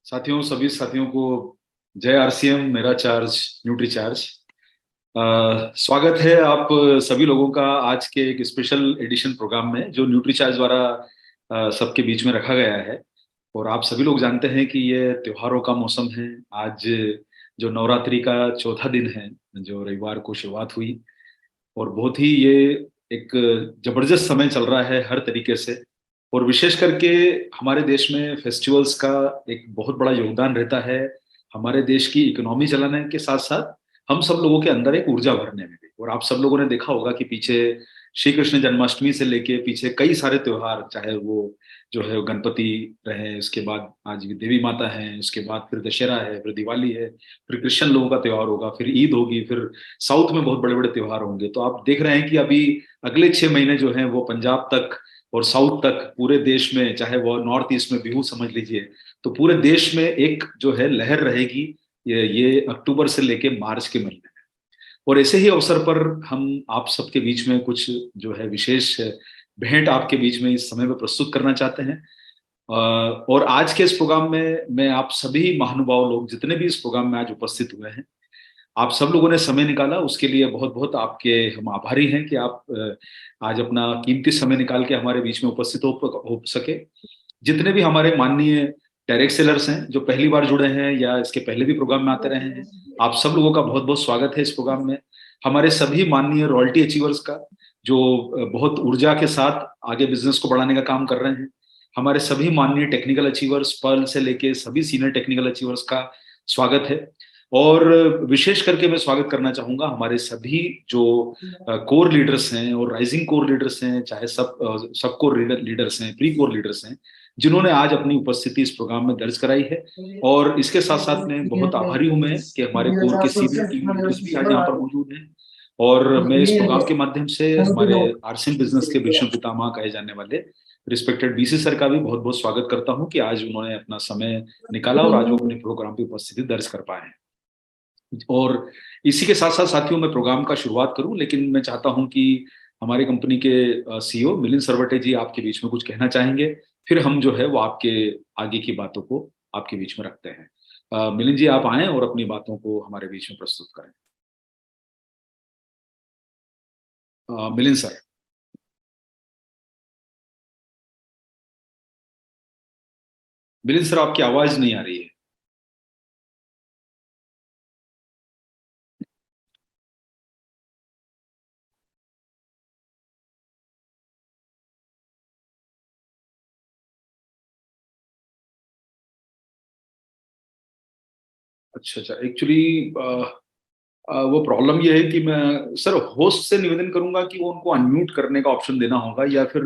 साथियों, सभी साथियों को जय आरसीएम, मेरा चार्ज, न्यूट्री चार्ज। स्वागत है आप सभी लोगों का आज के एक स्पेशल एडिशन प्रोग्राम में जो न्यूट्री चार्ज द्वारा सबके बीच में रखा गया है। और आप सभी लोग जानते हैं कि ये त्योहारों का मौसम है। आज जो नवरात्रि का चौथा दिन है, जो रविवार को शुरुआत हुई, और बहुत ही ये एक जबरदस्त समय चल रहा है हर तरीके से। और विशेष करके हमारे देश में फेस्टिवल्स का एक बहुत बड़ा योगदान रहता है हमारे देश की इकोनॉमी चलाने के साथ साथ हम सब लोगों के अंदर एक ऊर्जा भरने में भी। और आप सब लोगों ने देखा होगा कि पीछे श्री कृष्ण जन्माष्टमी से लेके पीछे कई सारे त्योहार, चाहे वो जो है गणपति रहे, उसके बाद आज देवी माता है, उसके बाद फिर दशहरा है, फिर दिवाली है, फिर क्रिश्चियन लोगों का त्योहार होगा, फिर ईद होगी, फिर साउथ में बहुत बड़े बड़े त्योहार होंगे। तो आप देख रहे हैं कि अभी अगले 6 महीने जो हैं वो पंजाब तक और साउथ तक पूरे देश में, चाहे वो नॉर्थ ईस्ट में बिहू समझ लीजिए, तो पूरे देश में एक जो है लहर रहेगी ये अक्टूबर से लेके मार्च के महीने में। और ऐसे ही अवसर पर हम आप सबके बीच में कुछ जो है विशेष भेंट आपके बीच में इस समय में प्रस्तुत करना चाहते हैं। और आज के इस प्रोग्राम में मैं आप सभी महानुभाव लोग जितने भी इस प्रोग्राम में आज उपस्थित हुए हैं, आप सब लोगों ने समय निकाला, उसके लिए बहुत बहुत आपके हम आभारी हैं कि आप आज अपना कीमती समय निकाल के हमारे बीच में उपस्थित हो सके। जितने भी हमारे माननीय डायरेक्ट सेलर्स हैं जो पहली बार जुड़े हैं या इसके पहले भी प्रोग्राम में आते रहे हैं, आप सब लोगों का बहुत बहुत स्वागत है इस प्रोग्राम में। हमारे सभी माननीय रॉयल्टी अचीवर्स का जो बहुत ऊर्जा के साथ आगे बिजनेस को बढ़ाने का काम कर रहे हैं, हमारे सभी माननीय टेक्निकल अचीवर्स पर्ल से लेके सभी सीनियर टेक्निकल अचीवर्स का स्वागत है। और विशेष करके मैं स्वागत करना चाहूंगा हमारे सभी जो कोर लीडर्स हैं और राइजिंग कोर लीडर्स हैं, चाहे सब कोर लीडर्स हैं, प्री कोर लीडर्स हैं, जिन्होंने आज अपनी उपस्थिति इस प्रोग्राम में दर्ज कराई है। और इसके साथ साथ में बहुत आभारी हूं मैं कि हमारे कोर के सीनियर टीम लीडर्स भी आज यहाँ पर मौजूद हैं। और मैं इस प्रोग्राम के माध्यम से हमारे आरसीएम बिजनेस के भीष्म पितामह कहे जाने वाले रिस्पेक्टेड बीसी सर का भी बहुत बहुत स्वागत करता हूं कि आज उन्होंने अपना समय निकाला और आज वो अपने प्रोग्राम की उपस्थिति दर्ज कर पाए हैं। और इसी के साथ साथ साथियों, मैं प्रोग्राम का शुरुआत करूं, लेकिन मैं चाहता हूं कि हमारी कंपनी के सीईओ मिलिंद सरवटे जी आपके बीच में कुछ कहना चाहेंगे, फिर हम जो है वो आपके आगे की बातों को आपके बीच में रखते हैं। मिलिंद जी, आप आएं और अपनी बातों को हमारे बीच में प्रस्तुत करें। मिलिंद सर। मिलिंद सर, आपकी आवाज नहीं आ रही है। अच्छा अच्छा, एक्चुअली वो प्रॉब्लम ये है कि मैं सर होस्ट से निवेदन करूंगा कि वो उनको अनम्यूट करने का ऑप्शन देना होगा, या फिर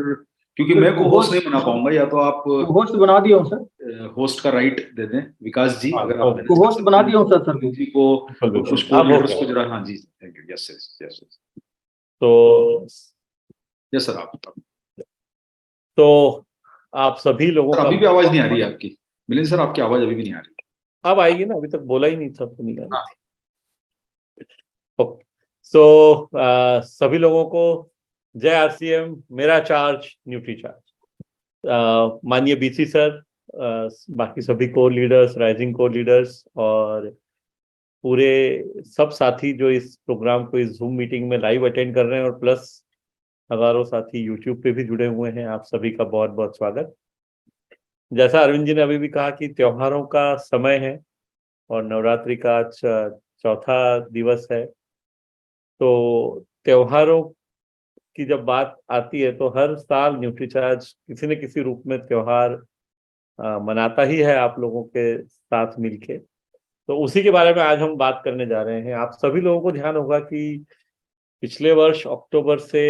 क्योंकि मैं को होस्ट नहीं बना पाऊंगा, या तो आप होस्ट बना दिया हूँ सर। होस्ट का राइट दे दें विकास जी, हाँ, अगर आप को होस्ट बना दिया हूँ सर जी को बिल्कुल कुछ बिल्कुल कोर आप हो लीडर्स गया। को जरा, हाँ जी, thank you, yes yes yes तो यस सर। आप तो आप सभी लोगों सर का अभी भी आवाज नहीं आ रही है आपकी। मिलिंद सर, आपकी आवाज अभी भी नहीं आ रही। अब आएगी ना, अभी तक बोला ही नहीं था तो नहीं आ रही हाँ। थी। सो सभी लोगों को जय आरसीएम, मेरा चार्ज, न्यूट्री चार्ज। माननीय बीसी सर, बाकी सभी core leaders, rising core leaders और पूरे सब साथी जो इस प्रोग्राम को, इस जूम मीटिंग में लाइव अटेंड कर रहे हैं, और प्लस हजारों साथी यूट्यूब पे भी जुड़े हुए हैं, आप सभी का बहुत बहुत स्वागत। जैसा अरविंद जी ने अभी भी कहा कि त्योहारों का समय है और नवरात्रि का आज चौथा दिवस है, तो त्योहारों की जब बात आती है तो हर साल न्यूट्रीचार्ज किसी न किसी रूप में त्योहार मनाता ही है आप लोगों के साथ मिलके। तो उसी के बारे में आज हम बात करने जा रहे हैं। आप सभी लोगों को ध्यान होगा कि पिछले वर्ष अक्टूबर से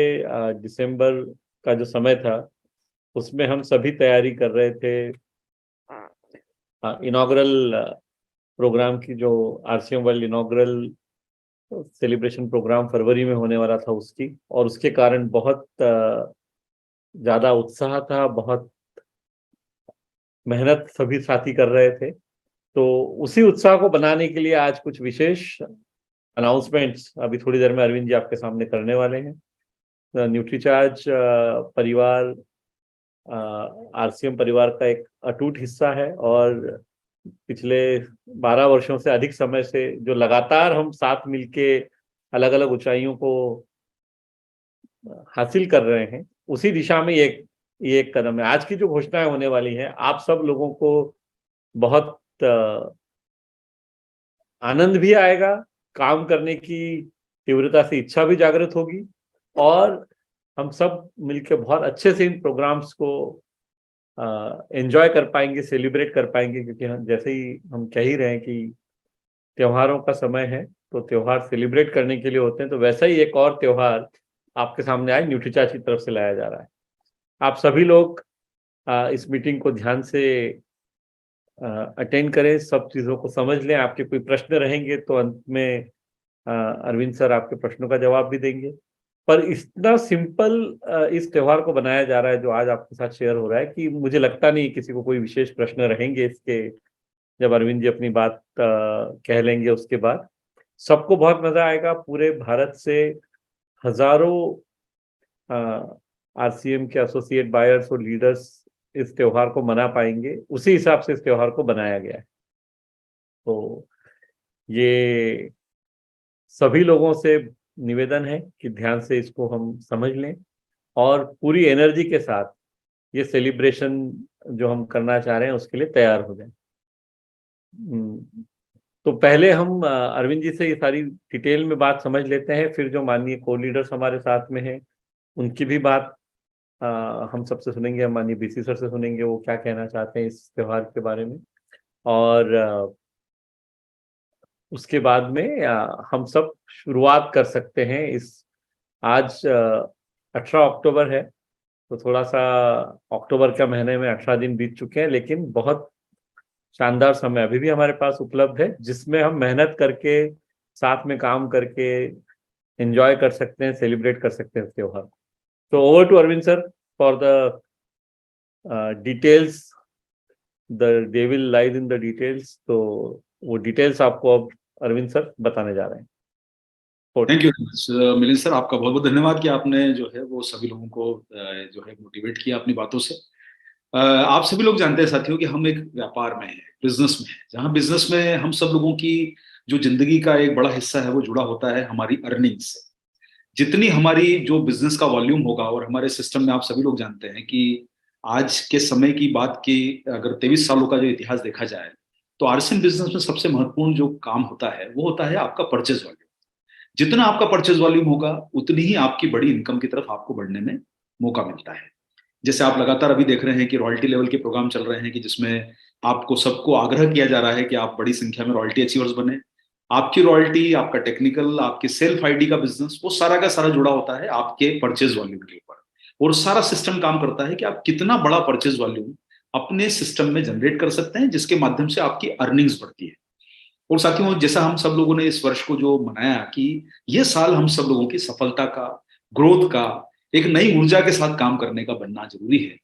दिसंबर का जो समय था उसमें हम सभी तैयारी कर रहे थे इनॉग्रल प्रोग्राम की, जो RCM world inaugural celebration programme फरवरी में होने वाला था उसकी, और उसके कारण बहुत ज़्यादा उत्साह था, बहुत मेहनत सभी साथी कर रहे थे। तो उसी उत्साह को बनाने के लिए आज कुछ विशेष अनाउंसमेंट्स अभी थोड़ी देर में अरविंद जी आपके सामने करने वाले हैं। न्यूट्रीचार्ज परिवार आरसीएम परिवार का एक अटूट हिस्सा है, और पिछले 12 वर्षों से अधिक समय से जो लगातार हम साथ मिलके अलग अलग ऊंचाइयों को हासिल कर रहे हैं, उसी दिशा में ये एक कदम है। आज की जो घोषणाएं होने वाली है, आप सब लोगों को बहुत आनंद भी आएगा, काम करने की तीव्रता से इच्छा भी जागृत होगी, और हम सब मिलकर बहुत अच्छे से इन प्रोग्राम्स को एंजॉय कर पाएंगे, सेलिब्रेट कर पाएंगे। क्योंकि हम जैसे ही हम कह ही रहे हैं कि त्योहारों का समय है, तो त्योहार सेलिब्रेट करने के लिए होते हैं, तो वैसा ही एक और त्योहार आपके सामने आज न्यूट्रीचार्ज की तरफ से लाया जा रहा है। आप सभी लोग इस मीटिंग को ध्यान से अटेंड करें, सब चीजों को समझ लें। आपके कोई प्रश्न रहेंगे तो अंत में अरविंद सर आपके प्रश्नों का जवाब भी देंगे। पर इतना सिंपल इस त्योहार को बनाया जा रहा है, जो आज आपके साथ शेयर हो रहा है, कि मुझे लगता नहीं किसी को कोई विशेष प्रश्न रहेंगे इसके, जब अरविंद जी अपनी बात कह लेंगे उसके बाद। सबको बहुत मजा आएगा। पूरे भारत से हजारों आरसीएम के एसोसिएट बायर्स और लीडर्स इस त्योहार को मना पाएंगे, उसी हिसाब से इस त्योहार को बनाया गया है। तो ये सभी लोगों से निवेदन है कि ध्यान से इसको हम समझ लें और पूरी एनर्जी के साथ ये सेलिब्रेशन जो हम करना चाह रहे हैं उसके लिए तैयार हो जाएं। तो पहले हम अरविंद जी से ये सारी डिटेल में बात समझ लेते हैं, फिर जो माननीय को लीडर्स हमारे साथ में हैं उनकी भी बात हम सबसे सुनेंगे। हम माननीय बीसी सर से सुनेंगे वो क्या कहना चाहते हैं इस त्योहार के बारे में, और उसके बाद में हम सब शुरुआत कर सकते हैं। आज 18 अक्टूबर है, तो थोड़ा सा अक्टूबर के महीने में 18 दिन बीत चुके हैं, लेकिन बहुत शानदार समय अभी भी हमारे पास उपलब्ध है, जिसमें हम मेहनत करके, साथ में काम करके एंजॉय कर सकते हैं, सेलिब्रेट कर सकते हैं इस त्योहार। तो over to Arvind sir for the details. The devil lies in the details. तो वो डिटेल्स आपको अब अरविंद सर बताने जा रहे हैं। थैंक यू मिलिंद सर, आपका बहुत बहुत धन्यवाद कि आपने जो है वो सभी लोगों को जो है मोटिवेट किया अपनी बातों से। आप सभी लोग जानते हैं साथियों कि हम एक व्यापार में हैं, बिजनेस में हैं, जहां बिजनेस में हम सब लोगों की जो जिंदगी का एक बड़ा हिस्सा है वो जुड़ा होता है हमारी अर्निंग से। जितनी हमारी जो बिजनेस का वॉल्यूम होगा, और हमारे सिस्टम में आप सभी लोग जानते हैं कि आज के समय की बात की अगर 23 सालों का जो इतिहास देखा जाए, तो आरसीएम बिजनेस में सबसे महत्वपूर्ण जो काम होता है वो होता है आपका परचेज वॉल्यूम। जितना आपका परचेज वॉल्यूम होगा उतनी ही आपकी बड़ी इनकम की तरफ आपको बढ़ने में मौका मिलता है। जैसे आप लगातार अभी देख रहे हैं कि रॉयल्टी लेवल के प्रोग्राम चल रहे हैं कि जिसमें आपको सबको आग्रह किया जा रहा है कि आप बड़ी संख्या में रॉयल्टी अचीवर्स बने। आपकी रॉयल्टी, आपका टेक्निकल, आपके सेल्फ आईडी का बिजनेस, वो सारा का सारा जुड़ा होता है आपके परचेज वॉल्यूम के ऊपर। और सारा सिस्टम काम करता है कि आप कितना बड़ा परचेज वॉल्यूम अपने सिस्टम में जनरेट कर सकते हैं, जिसके माध्यम से आपकी अर्निंग्स बढ़ती है। और साथियों, जैसा हम सब लोगों ने इस वर्ष को जो मनाया कि ये साल हम सब लोगों की सफलता का, ग्रोथ का, एक नई ऊर्जा के साथ काम करने का बनना जरूरी है।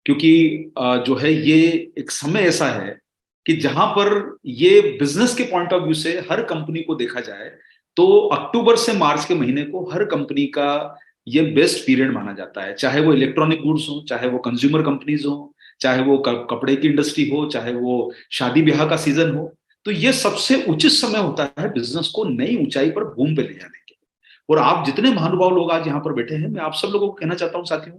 क्योंकि जो है ये एक समय ऐसा है कि जहां पर ये बिजनेस के पॉइंट ऑफ व्यू से हर कंपनी को देखा जाए तो अक्टूबर से मार्च के महीने को हर कंपनी का ये बेस्ट पीरियड माना जाता है। चाहे वो इलेक्ट्रॉनिक गुड्स हो, चाहे वो कंज्यूमर कंपनीज हो, चाहे वो कपड़े की इंडस्ट्री हो, चाहे वो शादी ब्याह का सीजन हो, तो ये सबसे उचित समय होता है बिजनेस को नई ऊंचाई पर बूम पे ले जाने के। और आप जितने महानुभाव लोग आज यहाँ पर बैठे हैं, मैं आप सब लोगों को कहना चाहता हूं साथियों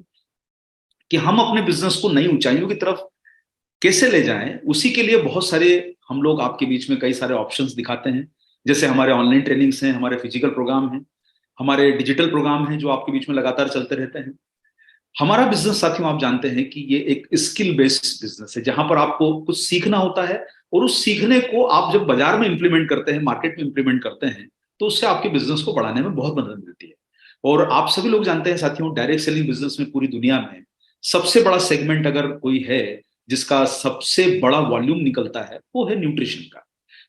कि हम अपने बिजनेस को नई ऊंचाइयों की तरफ कैसे ले जाएं, उसी के लिए बहुत सारे हम लोग आपके बीच में कई सारे ऑप्शंस दिखाते हैं। जैसे हमारे ऑनलाइन ट्रेनिंग्स हैं, हमारे फिजिकल प्रोग्राम हैं, हमारे डिजिटल प्रोग्राम हैं जो आपके बीच में लगातार चलते रहते हैं। हमारा बिजनेस साथियों आप जानते हैं कि ये एक स्किल बेस्ड बिजनेस है, जहां पर आपको कुछ सीखना होता है, और उस सीखने को आप जब बाजार में इंप्लीमेंट करते हैं, मार्केट में इंप्लीमेंट करते हैं, तो उससे आपके बिजनेस को बढ़ाने में बहुत मदद मिलती है। और आप सभी लोग जानते हैं साथियों, डायरेक्ट सेलिंग बिजनेस में पूरी दुनिया में सबसे बड़ा सेगमेंट अगर कोई है जिसका सबसे बड़ा वॉल्यूम निकलता है, वो है न्यूट्रिशन का।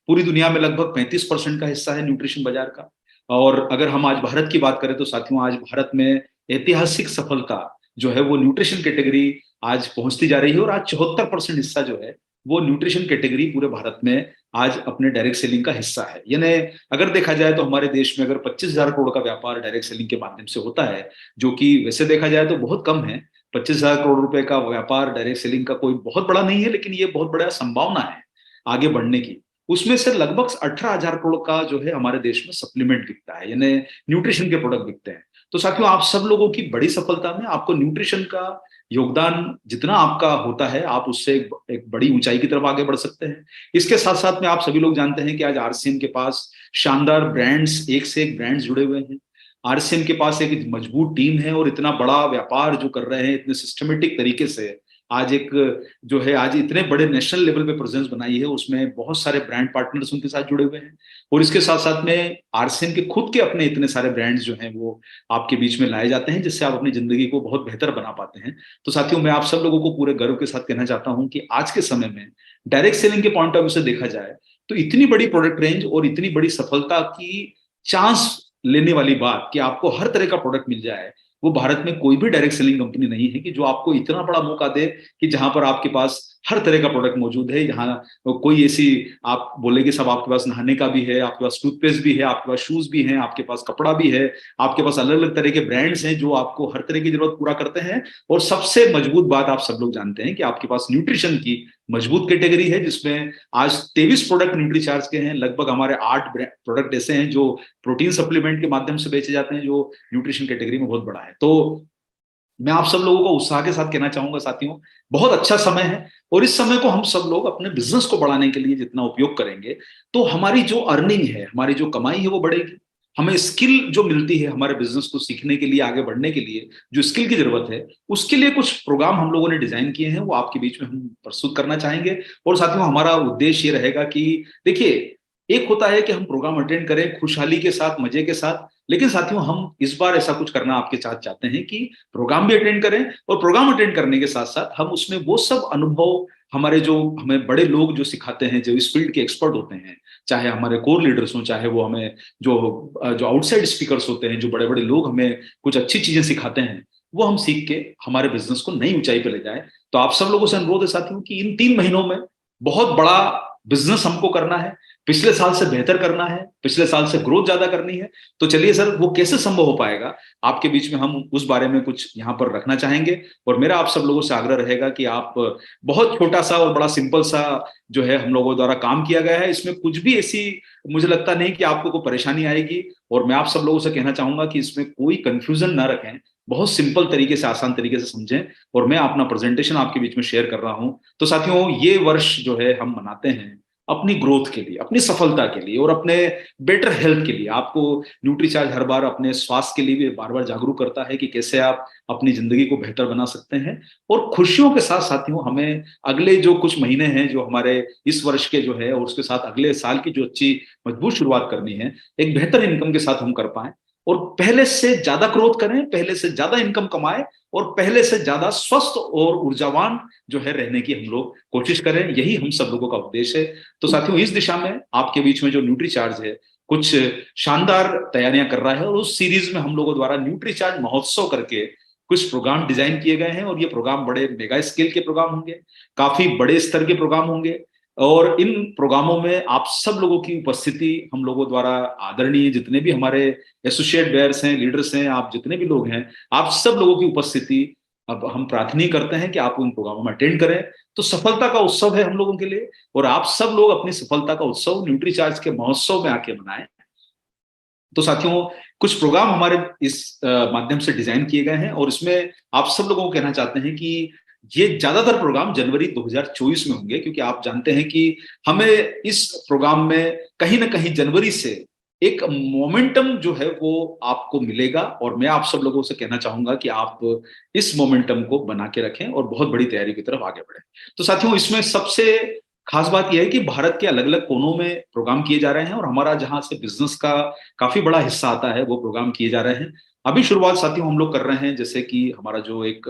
पूरी दुनिया में लगभग 35% का हिस्सा है न्यूट्रिशन बाजार का। और अगर हम आज भारत की बात करें तो साथियों, आज भारत में ऐतिहासिक सफलता जो है वो न्यूट्रिशन कैटेगरी आज पहुंचती जा रही है। और आज 74% हिस्सा जो है वो न्यूट्रिशन कैटेगरी पूरे भारत में आज अपने डायरेक्ट सेलिंग का हिस्सा है। यानी अगर देखा जाए तो हमारे देश में अगर 25,000 करोड़ का व्यापार डायरेक्ट सेलिंग के माध्यम से होता है, जो कि वैसे देखा जाए तो बहुत कम है। 25,000 करोड़ रुपए का व्यापार डायरेक्ट सेलिंग का कोई बहुत बड़ा नहीं है, लेकिन ये बहुत बड़ा संभावना है आगे बढ़ने की, उसमें से लगभग 18,000 करोड़ का जो है हमारे देश में सप्लीमेंट बिकता है, यानी न्यूट्रिशन के प्रोडक्ट बिकते हैं। तो साथियों, आप सब लोगों की बड़ी सफलता में आपको न्यूट्रिशन का योगदान जितना आपका होता है, आप उससे एक बड़ी ऊंचाई की तरफ आगे बढ़ सकते हैं। इसके साथ साथ में आप सभी लोग जानते हैं कि आज आरसीएम के पास शानदार ब्रांड्स, एक से एक ब्रांड्स जुड़े हुए हैं। आरसीएम के पास एक मजबूत टीम है और इतना बड़ा व्यापार जो कर रहे हैं इतने सिस्टमेटिक तरीके से, आज एक जो है आज इतने बड़े नेशनल लेवल पे प्रेजेंस बनाई है, उसमें बहुत सारे ब्रांड पार्टनर्स उनके साथ जुड़े हुए हैं। और इसके साथ साथ में आरसीएम के खुद के अपने इतने सारे ब्रांड्स जो हैं वो आपके बीच में लाए जाते हैं, जिससे आप अपनी जिंदगी को बहुत बेहतर बना पाते हैं। तो साथियों, मैं आप सब लोगों को पूरे गर्व के साथ कहना चाहता हूं कि आज के समय में डायरेक्ट सेलिंग के पॉइंट ऑफ व्यू से देखा जाए तो इतनी बड़ी प्रोडक्ट रेंज और इतनी बड़ी सफलता की चांस लेने वाली बात कि आपको हर तरह का प्रोडक्ट मिल जाए, वो भारत में कोई भी डायरेक्ट सेलिंग कंपनी नहीं है कि जो आपको इतना बड़ा मौका दे कि जहां पर आपके पास हर तरह का प्रोडक्ट मौजूद है। यहाँ कोई ऐसी आप बोलेंगे सब आपके पास नहाने का भी है, आपके पास टूथपेस्ट भी है, आपके पास शूज भी हैं, आपके पास कपड़ा भी है, आपके पास अलग अलग तरह के ब्रांड्स हैं जो आपको हर तरह की जरूरत पूरा करते हैं। और सबसे मजबूत बात आप सब लोग जानते हैं कि आपके पास न्यूट्रिशन की मजबूत कैटेगरी है, जिसमें आज 23 प्रोडक्ट न्यूट्रीचार्ज के हैं। लगभग हमारे 8 प्रोडक्ट ऐसे हैं जो प्रोटीन सप्लीमेंट के माध्यम से बेचे जाते हैं, जो न्यूट्रिशन कैटेगरी में बहुत बड़ा है। तो मैं आप सब लोगों को उत्साह के साथ कहना चाहूंगा साथियों, बहुत अच्छा समय है और इस समय को हम सब लोग अपने बिजनेस को बढ़ाने के लिए जितना उपयोग करेंगे तो हमारी जो अर्निंग है, हमारी जो कमाई है वो बढ़ेगी। हमें स्किल जो मिलती है हमारे बिजनेस को सीखने के लिए, आगे बढ़ने के लिए जो स्किल की जरूरत है, उसके लिए कुछ प्रोग्राम हम लोगों ने डिजाइन किए हैं, वो आपके बीच में हम प्रस्तुत करना चाहेंगे। और साथियों, हमारा उद्देश्य ये रहेगा कि देखिए, एक होता है कि हम प्रोग्राम अटेंड करें खुशहाली के साथ, मजे के साथ, लेकिन साथियों हम इस बार ऐसा कुछ करना आपके साथ चाहते हैं कि प्रोग्राम भी अटेंड करें और प्रोग्राम अटेंड करने के साथ साथ हम उसमें वो सब अनुभव हमारे जो हमें बड़े लोग जो सिखाते हैं, जो इस फील्ड के एक्सपर्ट होते हैं, चाहे हमारे कोर लीडर्स हों, चाहे वो हमें जो आउटसाइड स्पीकर्स होते हैं, जो बड़े बड़े लोग हमें कुछ अच्छी चीजें सिखाते हैं, वो हम सीख के हमारे बिजनेस को नई ऊंचाई पे ले जाए। तो आप सब लोगों से अनुरोध है साथियों कि इन 3 महीनों में बहुत बड़ा बिजनेस हमको करना है, पिछले साल से बेहतर करना है, पिछले साल से ग्रोथ ज्यादा करनी है। तो चलिए सर, वो कैसे संभव हो पाएगा, आपके बीच में हम उस बारे में कुछ यहाँ पर रखना चाहेंगे। और मेरा आप सब लोगों से आग्रह रहेगा कि आप बहुत छोटा सा और बड़ा सिंपल सा जो है हम लोगों द्वारा काम किया गया है, इसमें कुछ भी ऐसी मुझे लगता नहीं कि आपको कोई परेशानी आएगी। और मैं आप सब लोगों से कहना चाहूंगा कि इसमें कोई कंफ्यूजन ना रखें, बहुत सिंपल तरीके से, आसान तरीके से समझें। और मैं अपना प्रेजेंटेशन आपके बीच में शेयर कर रहा हूं। तो साथियों, ये वर्ष जो है हम मनाते हैं अपनी ग्रोथ के लिए, अपनी सफलता के लिए और अपने बेटर हेल्थ के लिए। आपको न्यूट्रीचार्ज हर बार अपने स्वास्थ्य के लिए भी बार बार जागरूक करता है कि कैसे आप अपनी जिंदगी को बेहतर बना सकते हैं। और खुशियों के साथ साथियों, हमें अगले जो कुछ महीने हैं जो हमारे इस वर्ष के जो है और उसके साथ अगले साल की जो अच्छी मजबूत शुरुआत करनी है, एक बेहतर इनकम के साथ हम कर पाए और पहले से ज्यादा ग्रोथ करें, पहले से ज्यादा इनकम कमाएं और पहले से ज्यादा स्वस्थ और ऊर्जावान जो है रहने की हम लोग कोशिश करें। यही हम सब लोगों का उद्देश्य है। तो साथियों, इस दिशा में आपके बीच में जो न्यूट्रीचार्ज है कुछ शानदार तैयारियां कर रहा है और उस सीरीज में हम लोगों द्वारा न्यूट्रीचार्ज महोत्सव करके कुछ प्रोग्राम डिजाइन किए गए हैं। और ये प्रोग्राम बड़े मेगा स्केल के प्रोग्राम होंगे, काफी बड़े स्तर के प्रोग्राम होंगे। और इन प्रोग्रामों में आप सब लोगों की उपस्थिति हम लोगों द्वारा आदरणीय जितने भी हमारे एसोसिएट बेयर्स हैं, लीडर्स हैं, आप जितने भी लोग हैं, आप सब लोगों की उपस्थिति अब हम प्रार्थना करते हैं कि आप उन प्रोग्रामों में अटेंड करें। तो सफलता का उत्सव है हम लोगों के लिए और आप सब लोग अपनी सफलता का उत्सव न्यूट्रीचार्ज के महोत्सव में आके मनाएं। तो साथियों, कुछ प्रोग्राम हमारे इस माध्यम से डिजाइन किए गए हैं और इसमें आप सब लोगों को कहना चाहते हैं कि ये ज्यादातर प्रोग्राम जनवरी 2024 में होंगे, क्योंकि आप जानते हैं कि हमें इस प्रोग्राम में कहीं ना कहीं जनवरी से एक मोमेंटम जो है वो आपको मिलेगा। और मैं आप सब लोगों से कहना चाहूंगा कि आप इस मोमेंटम को बना के रखें और बहुत बड़ी तैयारी की तरफ आगे बढ़ें। तो साथियों, इसमें सबसे खास बात यह है कि भारत के अलग अलग कोनों में प्रोग्राम किए जा रहे हैं और हमारा जहां से बिजनेस का काफी बड़ा हिस्सा आता है वो प्रोग्राम किए जा रहे हैं। अभी शुरुआत साथियों हम लोग कर रहे हैं, जैसे कि हमारा जो एक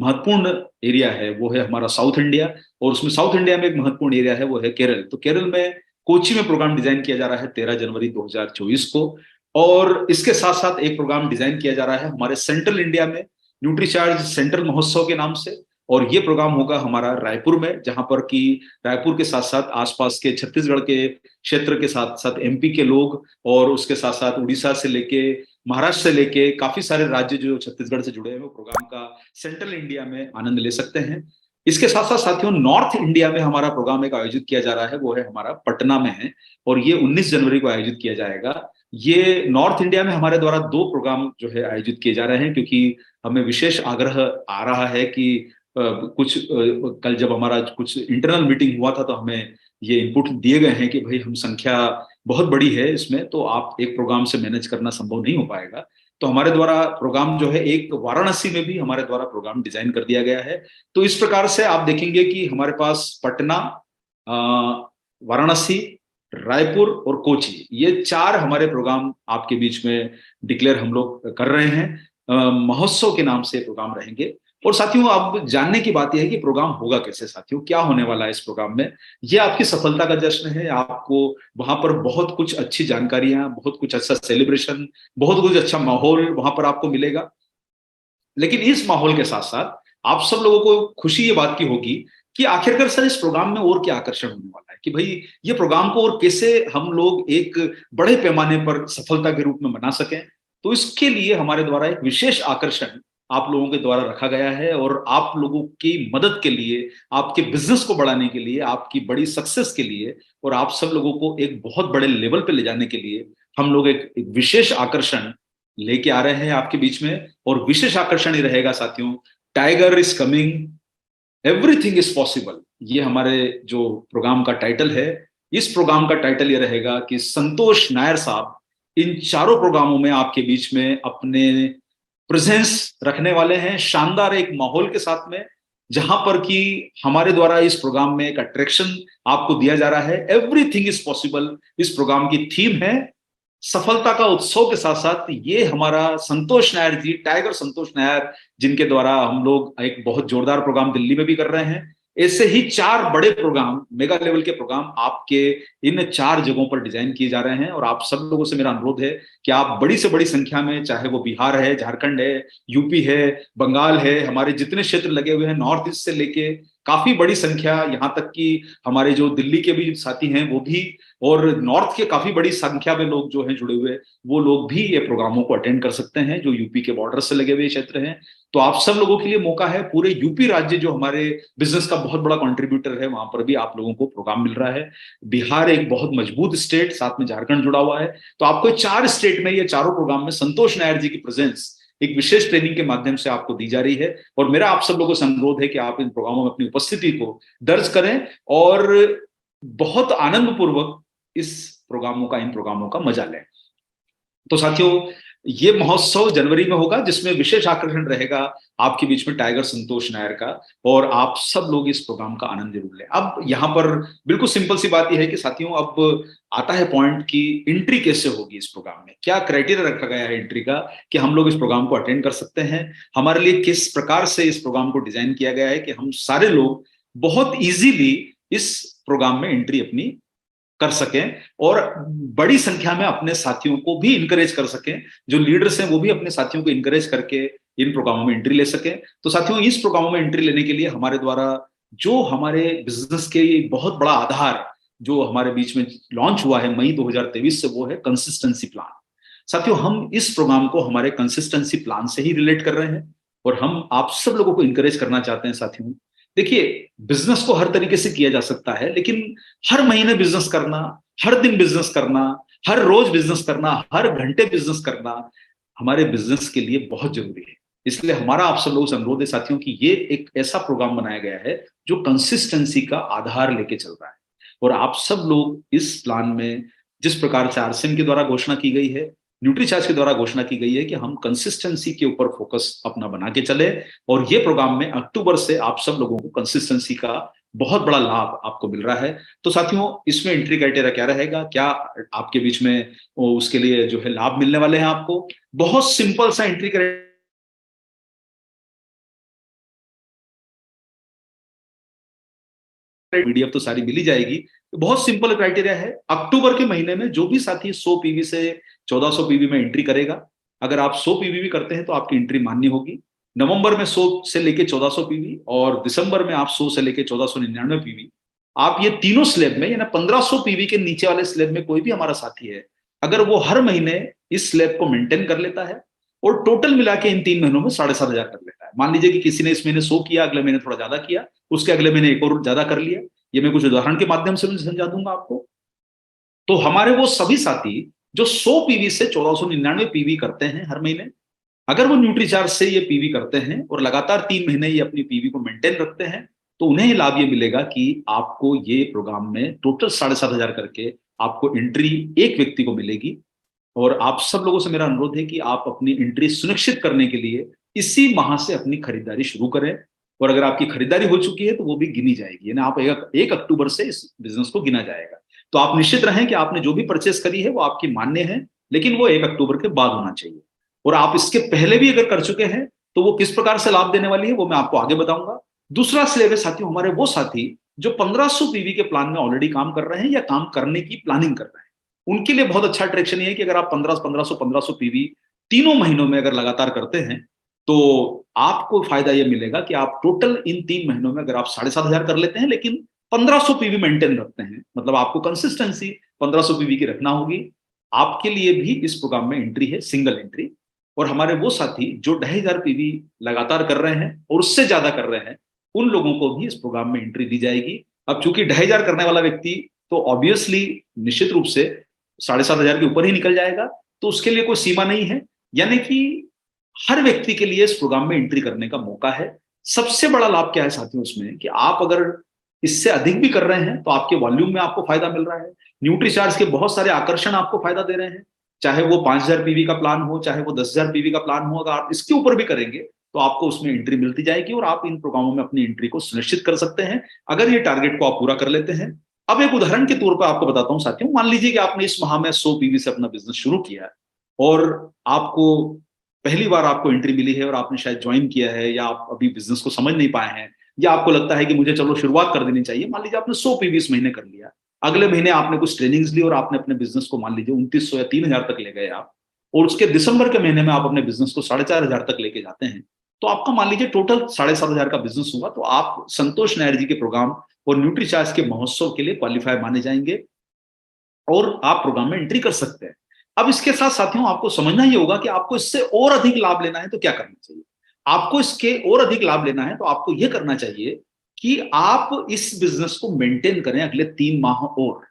महत्वपूर्ण एरिया है वो है हमारा साउथ इंडिया, और उसमें साउथ इंडिया में एक महत्वपूर्ण एरिया है वो है केरल। तो केरल में कोची में प्रोग्राम डिजाइन किया जा रहा है 13 जनवरी 2024 को। और इसके साथ साथ एक प्रोग्राम डिजाइन किया जा रहा है हमारे सेंट्रल इंडिया में न्यूट्रीचार्ज सेंट्रल महोत्सव के नाम से, और ये प्रोग्राम होगा हमारा रायपुर में, जहां पर कि रायपुर के साथ साथ आसपास के छत्तीसगढ़ के क्षेत्र के साथ साथ एमपी के लोग और उसके साथ साथ उड़ीसा से लेके महाराष्ट्र से लेके काफी सारे राज्य जो छत्तीसगढ़ से जुड़े हैं वो प्रोग्राम का सेंट्रल इंडिया में आनंद ले सकते हैं। इसके साथ साथ साथियों नॉर्थ इंडिया में हमारा प्रोग्राम एक आयोजित किया जा रहा है, वो है हमारा पटना में है, और ये 19 जनवरी को आयोजित किया जाएगा। ये नॉर्थ इंडिया में हमारे द्वारा 2 प्रोग्राम जो है आयोजित किए जा रहे हैं, क्योंकि हमें विशेष आग्रह आ रहा है कि कल जब हमारा कुछ इंटरनल मीटिंग हुआ था तो हमें ये इनपुट दिए गए हैं कि भाई हम संख्या बहुत बड़ी है इसमें, तो आप एक प्रोग्राम से मैनेज करना संभव नहीं हो पाएगा। तो हमारे द्वारा प्रोग्राम जो है एक वाराणसी में भी हमारे द्वारा प्रोग्राम डिजाइन कर दिया गया है। तो इस प्रकार से आप देखेंगे कि हमारे पास पटना, वाराणसी, रायपुर और कोची, ये 4 हमारे प्रोग्राम आपके बीच में डिक्लेयर हम लोग कर रहे हैं। महोत्सव के नाम से प्रोग्राम रहेंगे। और साथियों अब जानने की बात यह है कि प्रोग्राम होगा कैसे, साथियों क्या होने वाला है इस प्रोग्राम में। यह आपकी सफलता का जश्न है। आपको वहां पर बहुत कुछ अच्छी जानकारियां, बहुत कुछ अच्छा सेलिब्रेशन, बहुत कुछ अच्छा माहौल वहां पर आपको मिलेगा। लेकिन इस माहौल के साथ साथ आप सब लोगों को खुशी ये बात की होगी कि आखिरकार सर इस प्रोग्राम में और क्या आकर्षण होने वाला है, कि भाई ये प्रोग्राम को और कैसे हम लोग एक बड़े पैमाने पर सफलता के रूप में बना सकें। तो इसके लिए हमारे द्वारा एक विशेष आकर्षण आप लोगों के द्वारा रखा गया है, और आप लोगों की मदद के लिए, आपके बिजनेस को बढ़ाने के लिए, आपकी बड़ी सक्सेस के लिए, और आप सब लोगों को एक बहुत बड़े लेवल पे ले जाने के लिए हम लोग एक विशेष आकर्षण लेके आ रहे हैं आपके बीच में। और विशेष आकर्षण ही रहेगा साथियों, tiger is coming, everything is possible. ये हमारे जो प्रोग्राम का टाइटल है। इस प्रोग्राम का टाइटल ये रहेगा कि संतोष नायर साहब इन 4 प्रोग्रामों में आपके बीच में अपने प्रेजेंस रखने वाले हैं, शानदार एक माहौल के साथ में, जहां पर कि हमारे द्वारा इस प्रोग्राम में एक अट्रैक्शन आपको दिया जा रहा है। एवरीथिंग इज पॉसिबल इस प्रोग्राम की थीम है। सफलता का उत्सव के साथ साथ ये हमारा संतोष नायर जी, टाइगर संतोष नायर, जिनके द्वारा हम लोग एक बहुत जोरदार प्रोग्राम दिल्ली में भी कर रहे हैं। ऐसे ही 4 बड़े प्रोग्राम, मेगा लेवल के प्रोग्राम आपके इन 4 जगहों पर डिजाइन किए जा रहे हैं। और आप सब लोगों से मेरा अनुरोध है कि आप बड़ी से बड़ी संख्या में, चाहे वो बिहार है, झारखंड है, यूपी है, बंगाल है, हमारे जितने क्षेत्र लगे हुए हैं नॉर्थ ईस्ट से लेके काफी बड़ी संख्या, यहाँ तक कि हमारे जो दिल्ली के भी साथी हैं वो भी, और नॉर्थ के काफी बड़ी संख्या में लोग जो हैं जुड़े हुए, वो लोग भी ये प्रोग्रामों को अटेंड कर सकते हैं जो यूपी के बॉर्डर से लगे हुए क्षेत्र हैं। तो आप सब लोगों के लिए मौका है। पूरे यूपी राज्य जो हमारे बिजनेस का बहुत बड़ा कंट्रीब्यूटर है, वहां पर भी आप लोगों को प्रोग्राम मिल रहा है। बिहार एक बहुत मजबूत स्टेट, साथ में झारखंड जुड़ा हुआ है। तो आपको 4 स्टेट में ये चारों प्रोग्राम में संतोष नायर जी की प्रेजेंस एक विशेष ट्रेनिंग के माध्यम से आपको दी जा रही है। और मेरा आप सब लोगों से अनुरोध है कि आप इन प्रोग्रामों में अपनी उपस्थिति को दर्ज करें और बहुत आनंद पूर्वक इन प्रोग्रामों का मजा लें। तो साथियों ये महोत्सव जनवरी में होगा, जिसमें विशेष आकर्षण रहेगा आपके बीच में टाइगर संतोष नायर का, और आप सब लोग इस प्रोग्राम का आनंद जरूर लें। अब यहाँ पर बिल्कुल सिंपल सी बात यह है कि साथियों अब आता है पॉइंट की एंट्री कैसे होगी इस प्रोग्राम में, क्या क्राइटेरिया रखा गया है एंट्री का कि हम लोग इस प्रोग्राम को अटेंड कर सकते हैं। हमारे लिए किस प्रकार से इस प्रोग्राम को डिजाइन किया गया है कि हम सारे लोग बहुत इजीली इस प्रोग्राम में एंट्री अपनी कर सकें, और बड़ी संख्या में अपने साथियों को भी इंकरेज कर सकें। जो लीडर्स हैं वो भी अपने साथियों को इंकरेज करके इन प्रोग्रामों में एंट्री ले सकें। तो साथियों इस प्रोग्रामों में एंट्री लेने के लिए हमारे द्वारा जो हमारे बिजनेस के बहुत बड़ा आधार जो हमारे बीच में लॉन्च हुआ है मई 2023 से, वो है कंसिस्टेंसी प्लान। साथियों हम इस प्रोग्राम को हमारे कंसिस्टेंसी प्लान से ही रिलेट कर रहे हैं, और हम आप सब लोगों को इंकरेज करना चाहते हैं। साथियों देखिए, बिजनेस को हर तरीके से किया जा सकता है, लेकिन हर महीने बिजनेस करना, हर दिन बिजनेस करना, हर रोज बिजनेस करना, हर घंटे बिजनेस करना हमारे बिजनेस के लिए बहुत जरूरी है। इसलिए हमारा आप सब लोगों से अनुरोध है साथियों कि ये एक ऐसा प्रोग्राम बनाया गया है जो कंसिस्टेंसी का आधार लेके चल रहा है। और आप सब लोग इस प्लान में, जिस प्रकार से आरसीएम के द्वारा घोषणा की गई है, न्यूट्रीचार्ज के द्वारा घोषणा की गई है कि हम कंसिस्टेंसी के ऊपर फोकस अपना बना के चले, और ये प्रोग्राम में अक्टूबर से आप सब लोगों को कंसिस्टेंसी का बहुत बड़ा लाभ आपको मिल रहा है। तो साथियों इसमें एंट्री क्राइटेरिया क्या रहेगा, क्या आपके बीच में उसके लिए जो है लाभ मिलने वाले हैं आपको, बहुत सिंपल सा एंट्री क्राइटेरिया पीडीएफ तो सारी मिली जाएगी। बहुत सिंपल क्राइटेरिया है। अक्टूबर के महीने में जो भी साथी 100 पीवी से 1400 पीवी में एंट्री करेगा, अगर आप 100 पीवी भी करते हैं तो आपकी एंट्री मान्य होगी। नवंबर में 100 से लेके 1400 पीवी, और दिसंबर में आप 100 से लेके 1499 पीवी। आप ये तीनों स्लैब में, यानी 1500 पीवी के नीचे वाले स्लैब में कोई भी हमारा साथी है, अगर वो हर महीने इस स्लैब को मेंटेन कर लेता है और टोटल मिला के इन 3 महीनों में 7500 कर लेता है, मान लीजिए कि किसी ने इस महीने 100 किया, अगले महीने थोड़ा ज्यादा किया, उसके अगले महीने एक और ज्यादा कर लिया। ये मैं कुछ उदाहरण के माध्यम से समझा दूंगा आपको। तो हमारे वो सभी साथी जो 100 पीवी से 1499 पीवी करते हैं हर महीने, अगर वो न्यूट्रीचार्ज से ये पीवी करते हैं और लगातार 3 महीने ये अपनी पीवी को मेंटेन रखते हैं, तो उन्हें लाभ ये मिलेगा कि आपको ये प्रोग्राम में टोटल 7,500 करके आपको एंट्री एक व्यक्ति को मिलेगी। और आप सब लोगों से मेरा अनुरोध है कि आप अपनी एंट्री सुनिश्चित करने के लिए इसी माह से अपनी खरीदारी शुरू करें। और अगर आपकी खरीदारी हो चुकी है तो वो भी गिनी जाएगी, यानी आप 1 अक्टूबर से इस बिजनेस को गिना जाएगा। तो आप निश्चित रहें कि आपने जो भी परचेस करी है वो आपकी मान्य है, लेकिन वो 1 अक्टूबर के बाद होना चाहिए। और आप इसके पहले भी अगर कर चुके हैं तो वो किस प्रकार से लाभ देने वाली है वो मैं आपको आगे बताऊंगा। दूसरा स्लेब है साथियों, हमारे वो साथी जो 1500 पीवी के प्लान में ऑलरेडी काम कर रहे हैं या काम करने की प्लानिंग कर रहे हैं। उनके लिए बहुत अच्छा अट्रैक्शन ये है कि अगर आप 1500 पीवी तीनों महीनों में अगर लगातार करते हैं तो आपको फायदा यह मिलेगा कि आप टोटल इन 3 महीनों में अगर आप 7,500 कर लेते हैं लेकिन 1500 पीवी मेंटेन रखते हैं, मतलब आपको कंसिस्टेंसी 1500 पीवी की रखना होगी, आपके लिए भी इस प्रोग्राम में एंट्री है, सिंगल एंट्री। और हमारे वो साथी जो 2,500 पीवी लगातार कर रहे हैं और उससे ज्यादा कर रहे हैं, उन लोगों को भी इस प्रोग्राम में एंट्री दी जाएगी। अब चूंकि 2,500 करने वाला व्यक्ति तो ऑब्वियसली निश्चित रूप से 7,500 के ऊपर ही निकल जाएगा, तो उसके लिए कोई सीमा नहीं है, यानी कि हर व्यक्ति के लिए इस प्रोग्राम में एंट्री करने का मौका है। सबसे बड़ा लाभ क्या है साथियों उसमें कि आप अगर इससे अधिक भी कर रहे हैं तो आपके वॉल्यूम में आपको फायदा मिल रहा है। न्यूट्रीचार्ज के बहुत सारे आकर्षण आपको फायदा दे रहे हैं, चाहे वो 5,000 पीवी का प्लान हो, चाहे वो 10,000 पीवी का प्लान हो। अगर आप इसके ऊपर भी करेंगे तो आपको उसमें एंट्री मिलती जाएगी और आप इन प्रोग्रामों में अपनी एंट्री को सुनिश्चित कर सकते हैं अगर ये टारगेट को आप पूरा कर लेते हैं। अब एक उदाहरण के तौर पर आपको बताता हूं साथियों, मान लीजिए कि आपने इस माह में 100 पीवी से अपना बिजनेस शुरू किया और आपको पहली बार आपको एंट्री मिली है और आपने शायद ज्वाइन किया है, या आप अभी बिजनेस को समझ नहीं पाए हैं, या आपको लगता है कि मुझे चलो शुरुआत कर देनी चाहिए। मान लीजिए आपने 100 पीवी इस महीने कर लिया, अगले महीने आपने कुछ ट्रेनिंग्स ली और आपने अपने बिजनेस को मान लीजिए 2,900 या 3,000 तक ले गए आप, और उसके दिसंबर के महीने में आप अपने बिजनेस को 4,500 तक लेके जाते हैं, तो आपका मान लीजिए टोटल 7,500 का बिजनेस हुआ। तो आप संतोष नायर जी के प्रोग्राम और न्यूट्रीचार्ज के महोत्सव के लिए क्वालिफाई माने जाएंगे और आप प्रोग्राम में एंट्री कर सकते हैं। अब इसके साथ साथियों आपको समझना ही होगा कि आपको इससे और अधिक लाभ लेना है तो क्या करना चाहिए। आपको इसके और अधिक लाभ लेना है तो आपको यह करना चाहिए कि आप इस बिजनेस को मेंटेन करें अगले 3 माह और।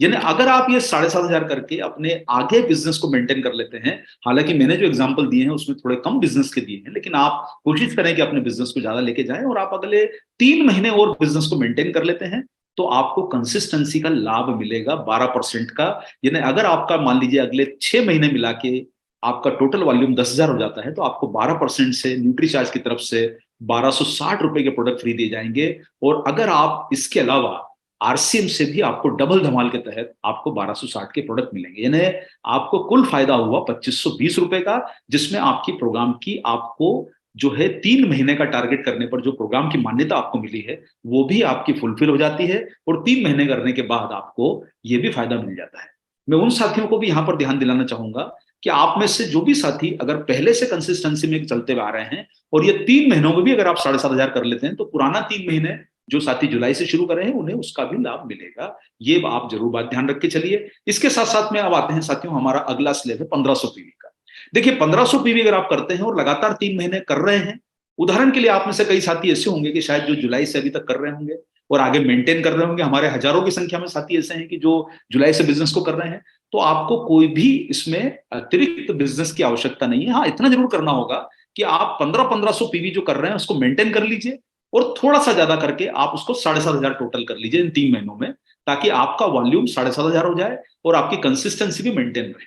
यानी अगर आप ये 7,500 करके अपने आगे बिजनेस को मेंटेन कर लेते हैं, हालांकि मैंने जो एग्जांपल दिए हैं उसमें थोड़े कम बिजनेस के दिए हैं, लेकिन आप कोशिश करें कि अपने बिजनेस को ज्यादा लेके जाएं और आप अगले 3 महीने और बिजनेस को मेंटेन कर लेते हैं, तो आपको कंसिस्टेंसी का लाभ मिलेगा 12% का। यानी अगर आपका मान लीजिए अगले 6 महीने मिला के आपका टोटल वॉल्यूम 10,000 हो जाता है, तो आपको 12% से न्यूट्रीचार्ज की तरफ से 1,260 रुपए के प्रोडक्ट फ्री दिए जाएंगे। और अगर आप इसके अलावा आरसीएम से भी आपको डबल धमाल के तहत आपको 1,260 के प्रोडक्ट मिलेंगे, यानी आपको कुल फायदा हुआ 2,520 रुपए का, जिसमें आपकी प्रोग्राम की आपको जो है 3 महीने का टारगेट करने पर जो प्रोग्राम की मान्यता आपको मिली है वो भी आपकी फुलफिल हो जाती है, और 3 महीने करने के बाद आपको ये भी फायदा मिल जाता है। मैं उन साथियों को भी यहां पर ध्यान दिलाना चाहूंगा कि आप में से जो भी साथी अगर पहले से कंसिस्टेंसी में चलते हुए आ रहे हैं और ये 3 महीनों में भी अगर आप 7,500 कर लेते हैं, तो पुराना 3 महीने जो साथी जुलाई से शुरू कर रहे हैं उन्हें उसका भी लाभ मिलेगा। ये आप जरूर बात ध्यान रख के चलिए। इसके साथ साथ में अब आते हैं साथियों, हमारा अगला स्लेब है 1,500 पीवी का। देखिए 1,500 पीवी अगर आप करते हैं और लगातार 3 महीने कर रहे हैं, उदाहरण के लिए आप में से कई साथी ऐसे होंगे कि शायद जो जुलाई से अभी तक कर रहे होंगे और आगे मेंटेन कर रहे होंगे। हमारे हजारों की संख्या में साथी ऐसे हैं कि जो जुलाई से बिजनेस को कर रहे हैं, तो आपको कोई भी इसमें अतिरिक्त बिजनेस की आवश्यकता नहीं है। हाँ, इतना जरूर करना होगा कि आप 1500 पीवी जो कर रहे हैं उसको मेंटेन कर लीजिए और थोड़ा सा ज्यादा करके आप उसको 7,500 टोटल कर लीजिए इन 3 महीनों में, ताकि आपका वॉल्यूम 7,500 हो जाए और आपकी कंसिस्टेंसी भी मेंटेन रहे।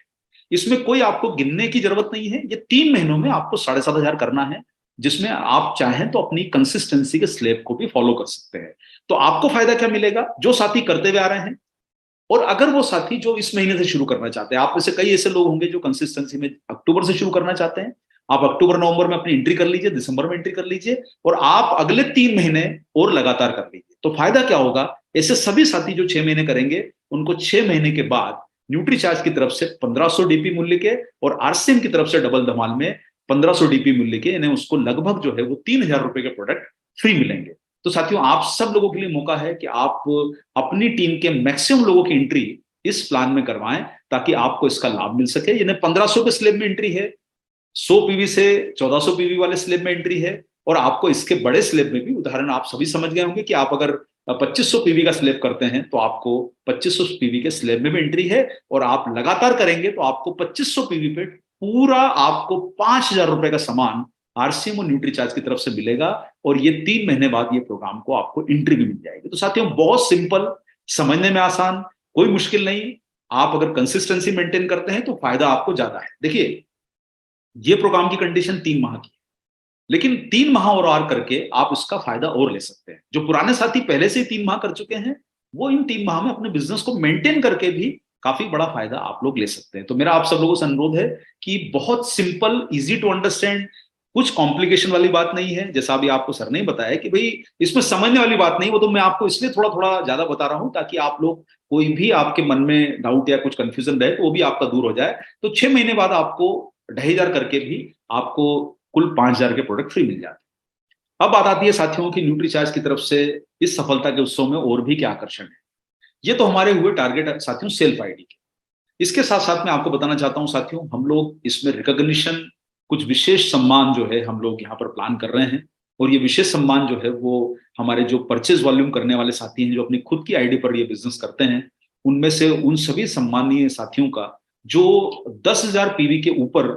इसमें कोई आपको गिनने की जरूरत नहीं है, ये 3 महीनों में आपको 7,500 करना है, जिसमें आप चाहें तो अपनी कंसिस्टेंसी के स्लेब को भी फॉलो कर सकते हैं। तो आपको फायदा क्या मिलेगा, जो साथी करते हुए आ रहे हैं, और अगर वो साथी जो इस महीने से शुरू करना चाहते हैं, आप में से कई ऐसे लोग होंगे जो कंसिस्टेंसी में अक्टूबर से शुरू करना चाहते हैं, आप अक्टूबर नवंबर में अपनी एंट्री कर लीजिए, दिसंबर में एंट्री कर लीजिए और आप अगले 3 महीने और लगातार कर लीजिए। तो फायदा क्या होगा, ऐसे सभी साथी जो 6 महीने करेंगे उनको 6 महीने के बाद न्यूट्रीचार्ज की तरफ से 1,500 डीपी मूल्य के और आरसीएम की तरफ से डबल धमाल में 1,500 डीपी मूल्य के, यानी उसको लगभग जो है वो 3,000 रुपए के प्रोडक्ट फ्री मिलेंगे। तो साथियों आप सब लोगों के लिए मौका है कि आप अपनी टीम के मैक्सिमम लोगों की एंट्री इस प्लान में करवाएं ताकि आपको इसका लाभ मिल सके। यानी 1,500 के स्लेब में एंट्री है, 100 पीवी से 1,400 पीवी वाले स्लेब में एंट्री है, और आपको इसके बड़े स्लैब में भी, उदाहरण आप सभी समझ गए होंगे कि आप अगर 2500 पीवी का स्लैब करते हैं तो आपको 2500 पीवी के स्लैब में भी एंट्री है, और आप लगातार करेंगे तो आपको 2500 पीवी पे पूरा आपको 5000 रुपए का सामान आरसीएम और न्यूट्रीचार्ज की तरफ से मिलेगा, और ये 3 महीने बाद ये प्रोग्राम को आपको एंट्री भी मिल जाएगी। तो साथियों, बहुत सिंपल, समझने में आसान, कोई मुश्किल नहीं। आप अगर कंसिस्टेंसी मेंटेन करते हैं तो फायदा आपको ज्यादा है। देखिए, ये प्रोग्राम की कंडीशन 3 माह की है, लेकिन 3 माह और करके आप उसका फायदा और ले सकते हैं। जो पुराने साथी पहले से 3 माह कर चुके हैं, वो इन 3 माह में अपने बिजनेस को मेंटेन करके भी काफी बड़ा फायदा आप लोग ले सकते हैं। तो मेरा आप सब लोगों से अनुरोध है कि बहुत सिंपल, इजी टू अंडरस्टैंड, कुछ कॉम्प्लिकेशन वाली बात नहीं है। जैसा अभी आपको सर ने बताया कि भाई इसमें समझने वाली बात नहीं, वो तो मैं आपको इसलिए थोड़ा थोड़ा ज्यादा बता रहा हूं ताकि आप लोग, कोई भी आपके मन में डाउट या कुछ कंफ्यूजन रहे तो वो भी आपका दूर हो जाए। तो 6 महीने बाद आपको 2500 करके भी आपको कुल 5000 के प्रोडक्ट फ्री मिल जाते हैं। अब बात आती है साथियों की न्यूट्रीचार्ज की तरफ से इस सफलता के उत्सव में और भी क्या आकर्षण है। ये तो हमारे हुए टारगेट साथियों सेल्फ आईडी के। इसके साथ साथ मैं आपको बताना चाहता हूं साथियों, हम लोग इसमें रिकॉग्निशन, कुछ विशेष सम्मान जो है हम लोग यहाँ पर प्लान कर रहे हैं। और ये विशेष सम्मान जो है वो हमारे जो परचेज वॉल्यूम करने वाले साथी हैं, जो अपनी खुद की आईडी पर ये बिजनेस करते हैं, उनमें से उन सभी सम्मानीय साथियों का जो 10,000 पीवी के ऊपर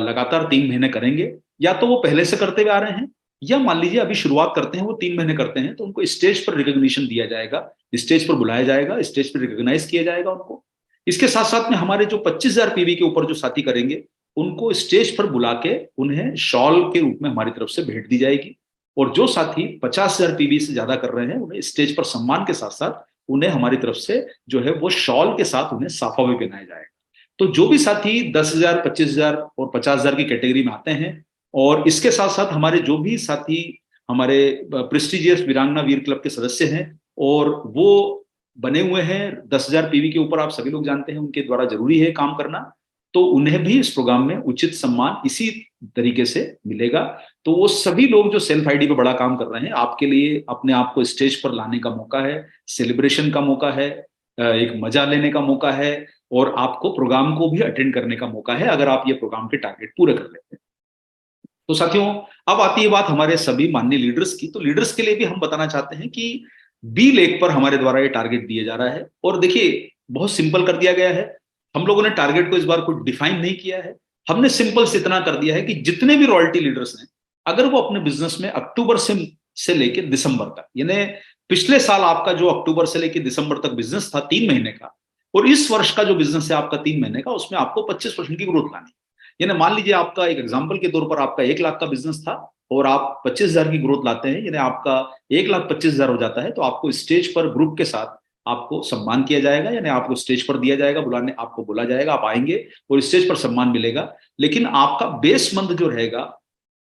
लगातार 3 महीने करेंगे, या तो वो पहले से करते हुए आ रहे हैं, या मान लीजिए अभी शुरुआत करते हैं, वो 3 महीने करते हैं, तो उनको स्टेज पर रिकॉग्निशन दिया जाएगा, स्टेज पर बुलाया जाएगा, स्टेज पर रिकॉग्नाइज किया जाएगा उनको। इसके साथ साथ में हमारे जो 25,000 पीवी के ऊपर जो साथी करेंगे, उनको स्टेज पर बुला के उन्हें शॉल के रूप में हमारी तरफ से भेंट दी जाएगी। और जो साथी 50,000 पीवी से ज्यादा कर रहे हैं, उन्हें स्टेज पर सम्मान के साथ साथ उन्हें हमारी तरफ से जो है वो शॉल के साथ उन्हें साफा भी पहनाया जाएगा। तो जो भी साथी 10,000, 25,000 और 50,000 की कैटेगरी में आते हैं, और इसके साथ साथ हमारे जो भी साथी हमारे प्रेस्टिजियस वीरांगना वीर क्लब के सदस्य हैं और वो बने हुए हैं 10,000 पीवी के ऊपर, आप सभी लोग जानते हैं उनके द्वारा जरूरी है काम करना, तो उन्हें भी इस प्रोग्राम में उचित सम्मान इसी तरीके से मिलेगा। तो वो सभी लोग जो सेल्फ आईडी पे बड़ा काम कर रहे हैं, आपके लिए अपने आप को स्टेज पर लाने का मौका है, सेलिब्रेशन का मौका है, एक मजा लेने का मौका है, और आपको प्रोग्राम को भी अटेंड करने का मौका है अगर आप ये प्रोग्राम के टारगेट पूरे कर लेते हैं। तो साथियों, अब आती है बात हमारे सभी माननीय लीडर्स की। तो लीडर्स के लिए भी हम बताना चाहते हैं कि बी लेक पर हमारे द्वारा ये टारगेट दिया जा रहा है। और देखिए, बहुत सिंपल कर दिया गया है। हम लोगों ने टारगेट को इस बार कोई डिफाइन नहीं किया है, हमने सिंपल से इतना कर दिया है कि जितने भी रॉयल्टी लीडर्स हैं, अगर वो अपने बिजनेस में अक्टूबर से लेकर दिसंबर तक, यानी पिछले साल आपका जो अक्टूबर से लेकर दिसंबर तक बिजनेस था 3 महीने का, और इस वर्ष का जो बिजनेस है आपका 3 महीने का, उसमें आपको 25% की ग्रोथ लानी। यानी मान लीजिए आपका, एक एग्जांपल के तौर पर, आपका 1 लाख का बिजनेस था और आप 25,000 की ग्रोथ लाते हैं, यानी आपका 1,25,000 हो जाता है, तो आपको स्टेज पर ग्रुप के साथ आपको सम्मान किया जाएगा, यानी आपको स्टेज पर दिया जाएगा, बुलाने आपको बोला जाएगा, आप आएंगे और स्टेज पर सम्मान मिलेगा। लेकिन आपका बेस मंथ जो रहेगा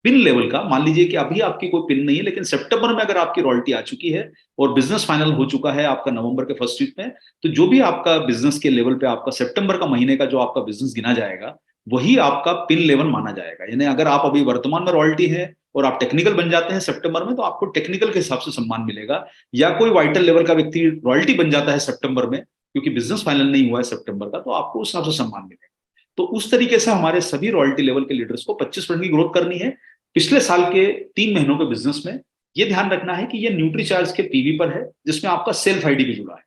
पिन लेवल का, मान लीजिए कि अभी आपकी कोई पिन नहीं है, लेकिन सितंबर में अगर आपकी रॉयल्टी आ चुकी है और बिजनेस फाइनल हो चुका है आपका नवंबर के फर्स्ट वीक में, तो जो भी आपका बिजनेस के लेवल पे आपका सितंबर का महीने का जो आपका बिजनेस गिना जाएगा, वही आपका पिन लेवल माना जाएगा। यानी अगर आप अभी वर्तमान में रॉयल्टी है और आप टेक्निकल बन जाते हैं सितंबर में, तो आपको टेक्निकल के हिसाब से सम्मान मिलेगा। या कोई वाइटल लेवल का व्यक्ति रॉयल्टी बन जाता है सितंबर में, क्योंकि बिजनेस फाइनल नहीं हुआ है सितंबर का, तो आपको उस हिसाब से सम्मान मिलेगा। तो उस तरीके से हमारे सभी रॉयल्टी लेवल के लीडर्स को 25% की ग्रोथ करनी है पिछले साल के 3 महीनों के बिजनेस में। ये ध्यान रखना है कि ये न्यूट्रीचार्ज के पीवी पर है, जिसमें आपका सेल्फ आईडी भी जुड़ा है।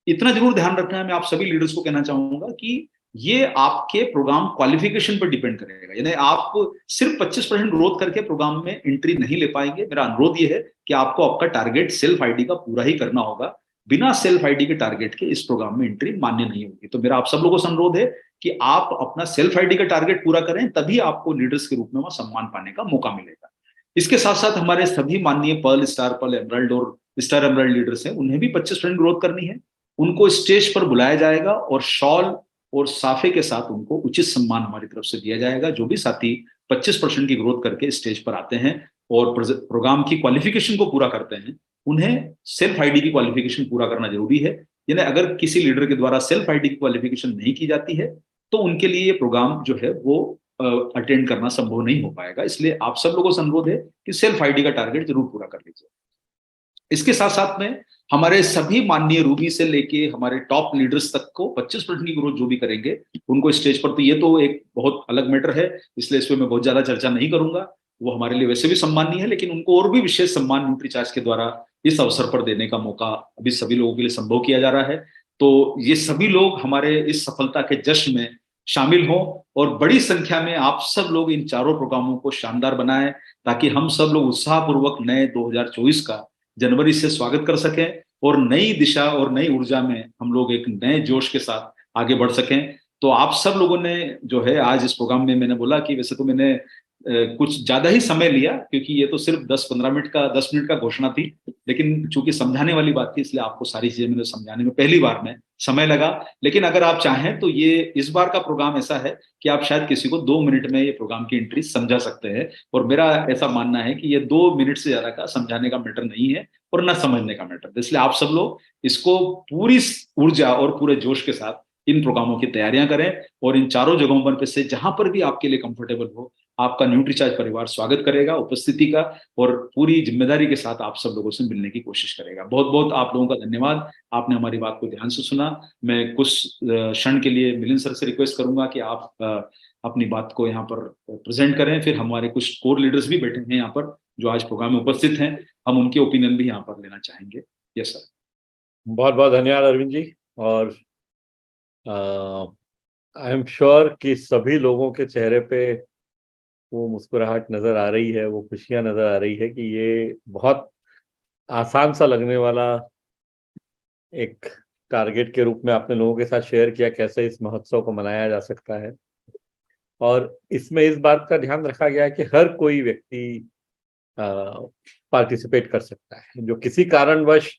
इतना जरूर ध्यान रखना है, मैं आप सभी लीडर्स को कहना चाहूंगा कि ये आपके प्रोग्राम क्वालिफिकेशन पर डिपेंड करेगा। यानी आप सिर्फ 25% ग्रोथ करके प्रोग्राम में एंट्री नहीं ले पाएंगे। मेरा अनुरोध ये है कि आपको आपका टारगेट सेल्फ आईडी का पूरा ही करना होगा। बिना सेल्फ आईडी के टारगेट के इस प्रोग्राम में एंट्री मान्य नहीं होगी। तो मेरा आप सब लोगों से अनुरोध है कि आप अपना सेल्फ आईडी का टारगेट पूरा करें, तभी आपको लीडर्स के रूप में वहां सम्मान पाने का मौका मिलेगा। इसके साथ साथ हमारे सभी माननीय पर्ल, स्टार पर्ल, एमराल्ड और स्टार एमराल्ड लीडर्स हैं, उन्हें भी 25% ग्रोथ करनी है। उनको स्टेज पर बुलाया जाएगा और शॉल और साफे के साथ उनको उचित सम्मान हमारी तरफ से दिया जाएगा। जो भी साथी 25% की ग्रोथ करके स्टेज पर आते हैं और प्रोग्राम की क्वालिफिकेशन को पूरा करते हैं, उन्हें सेल्फ आईडी की क्वालिफिकेशन पूरा करना जरूरी है। यानी अगर किसी लीडर के द्वारा सेल्फ आईडी की क्वालिफिकेशन नहीं की जाती है, तो उनके लिए ये प्रोग्राम जो है वो अटेंड करना संभव नहीं हो पाएगा। इसलिए आप सब लोगों से अनुरोध है कि सेल्फ आईडी का टारगेट जरूर पूरा कर लीजिए। इसके साथ साथ में हमारे सभी माननीय रूबी से लेके हमारे टॉप लीडर्स तक को 25% की ग्रोथ जो भी करेंगे उनको स्टेज पर, तो ये तो एक बहुत अलग मैटर है, इसलिए इस पर मैं बहुत ज्यादा चर्चा नहीं करूंगा। वो हमारे लिए वैसे भी सम्मानीय है, लेकिन उनको और भी विशेष सम्मान न्यूट्रीचार्ज के द्वारा इस अवसर पर देने का मौका अभी सभी लोगों के लिए संभव किया जा रहा है। तो ये सभी लोग हमारे इस सफलता के जश्न में शामिल हों और बड़ी संख्या में आप सब लोग इन चारों प्रोग्रामों को शानदार बनाएं, ताकि हम सब लोग उत्साहपूर्वक नए 2024 का जनवरी से स्वागत कर सकें और नई दिशा और नई ऊर्जा में हम लोग एक नए जोश के साथ आगे बढ़ सकें। तो आप सब लोगों ने जो है आज इस प्रोग्राम में, मैंने बोला कि वैसे तो मैंने कुछ ज्यादा ही समय लिया, क्योंकि ये तो सिर्फ 10 मिनट का घोषणा थी, लेकिन चूंकि समझाने वाली बात थी इसलिए आपको सारी चीजें मैंने समझाने में पहली बार में समय लगा। लेकिन अगर आप चाहें तो ये इस बार का प्रोग्राम ऐसा है कि आप शायद किसी को 2 मिनट में ये प्रोग्राम की एंट्री समझा सकते हैं, और मेरा ऐसा मानना है कि ये 2 मिनट से ज्यादा का समझाने का मैटर नहीं है और ना समझने का मैटर। इसलिए आप सब लोग इसको पूरी ऊर्जा और पूरे जोश के साथ इन प्रोग्रामों की तैयारियां करें, और इन चारों जगहों पर से जहां पर भी आपके लिए कंफर्टेबल हो, आपका न्यूट्रीचार्ज परिवार स्वागत करेगा उपस्थिति का, और पूरी जिम्मेदारी के साथ आप सब लोगों से मिलने की कोशिश करेगा। बहुत बहुत आप लोगों का धन्यवाद, आपने हमारी बात को ध्यान से सुना। मैं कुछ क्षण के लिए मिलिंद सर से रिक्वेस्ट करूंगा कि आप अपनी बात को यहाँ पर प्रेजेंट करें। फिर हमारे कुछ कोर लीडर्स भी बैठे हैं यहाँ पर जो आज प्रोग्राम में उपस्थित हैं, हम उनके ओपिनियन भी यहाँ पर लेना चाहेंगे। Yes sir. बहुत बहुत धन्यवाद अरविंद जी। और आई एम श्योर कि सभी लोगों के चेहरे पे वो मुस्कुराहट नजर आ रही है, वो खुशियां नजर आ रही है कि ये बहुत आसान सा लगने वाला एक टारगेट के रूप में आपने लोगों के साथ शेयर किया कैसे इस महोत्सव को मनाया जा सकता है। और इसमें इस बात का ध्यान रखा गया है कि हर कोई व्यक्ति पार्टिसिपेट कर सकता है, जो किसी कारणवश,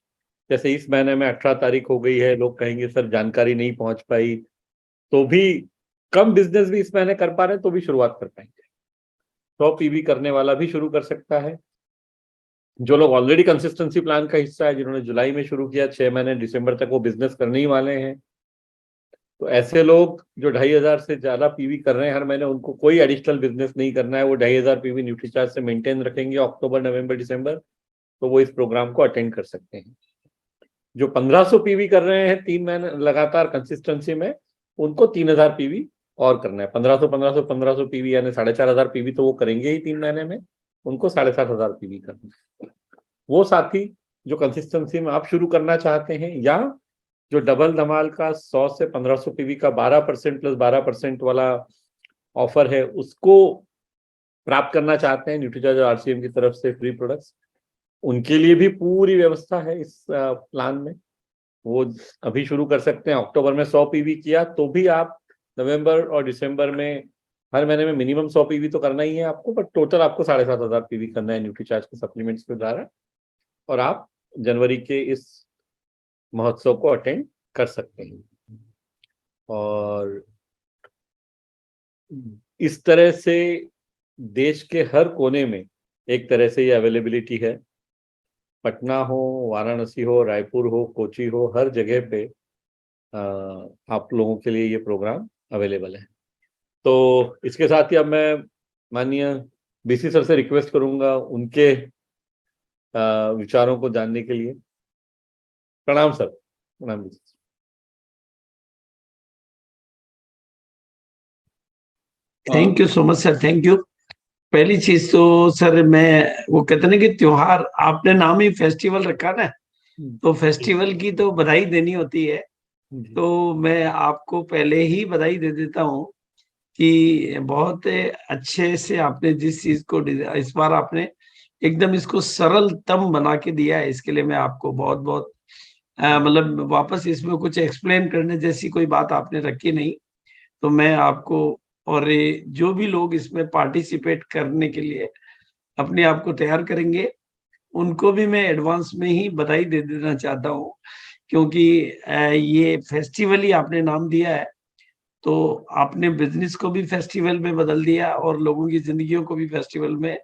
जैसे इस महीने में 18 तारीख हो गई है, लोग कहेंगे सर जानकारी नहीं पहुंच पाई, तो भी कम बिजनेस भी इस महीने कर पा रहे हैं तो भी शुरुआत कर पाएंगे। 100 पीवी करने वाला भी शुरू कर सकता है। जो लोग ऑलरेडी कंसिस्टेंसी प्लान का हिस्सा है, जिन्होंने जुलाई में शुरू किया, 6 महीने दिसंबर तक वो बिजनेस करने ही वाले हैं, तो ऐसे लोग जो 2500 से ज्यादा पीवी कर रहे हैं हर महीने, उनको कोई एडिशनल बिजनेस नहीं करना है। वो 2500 पीवी न्यूट्रीचार्ज से मेंटेन रखेंगे अक्टूबर नवंबर दिसंबर, तो वो इस प्रोग्राम को अटेंड कर सकते हैं। जो 1500 पीवी कर रहे हैं 3 महीने लगातार कंसिस्टेंसी में, उनको 3000 पीवी और करना है। 1500 पीवी यानी 4500 पीवी तो वो करेंगे ही 3 महीने में, उनको 7500 पीवी करना है। वो साथी जो कंसिस्टेंसी में आप शुरू करना चाहते हैं, या जो डबल धमाल का 100 से 1500 पीवी का 12% प्लस 12% वाला ऑफर है, उसको प्राप्त करना चाहते हैं न्यूट्रीचार्ज और आरसीएम की तरफ से फ्री प्रोडक्ट्स, उनके लिए भी पूरी व्यवस्था है इस प्लान में। वो अभी शुरू कर सकते हैं। अक्टूबर में 100 पीवी किया तो भी आप नवंबर और दिसंबर में हर महीने में मिनिमम 100 पीवी तो करना ही है आपको, बट टोटल आपको 7500 पीवी करना है न्यूट्रीचार्ज के सप्लीमेंट्स के द्वारा, और आप जनवरी के इस महोत्सव को अटेंड कर सकते हैं। और इस तरह से देश के हर कोने में एक तरह से ये अवेलेबिलिटी है। पटना हो, वाराणसी हो, रायपुर हो, कोची हो, हर जगह पे आप लोगों के लिए ये प्रोग्राम अवेलेबल है। तो इसके साथ ही अब मैं माननीय बीसी सर से रिक्वेस्ट करूंगा उनके विचारों को जानने के लिए। प्रणाम सर। प्रणाम BC. Thank you so much sir, thank you. पहली चीज तो सर, मैं वो कहते ना कि त्योहार, आपने नाम ही फेस्टिवल रखा ना, तो फेस्टिवल की तो बधाई देनी होती है। तो मैं आपको पहले ही बधाई दे देता हूँ कि बहुत अच्छे से आपने जिस चीज को इस बार आपने एकदम इसको सरलतम बना के दिया है, इसके लिए मैं आपको बहुत बहुत मतलब वापस इसमें कुछ एक्सप्लेन करने जैसी कोई बात आपने रखी नहीं। तो मैं आपको और जो भी लोग इसमें पार्टिसिपेट करने के लिए अपने आप को तैयार करेंगे, उनको भी मैं एडवांस में ही बधाई दे देना चाहता हूँ, क्योंकि ये फेस्टिवल ही आपने नाम दिया है, तो आपने बिजनेस को भी फेस्टिवल में बदल दिया और लोगों की जिंदगियों को भी फेस्टिवल में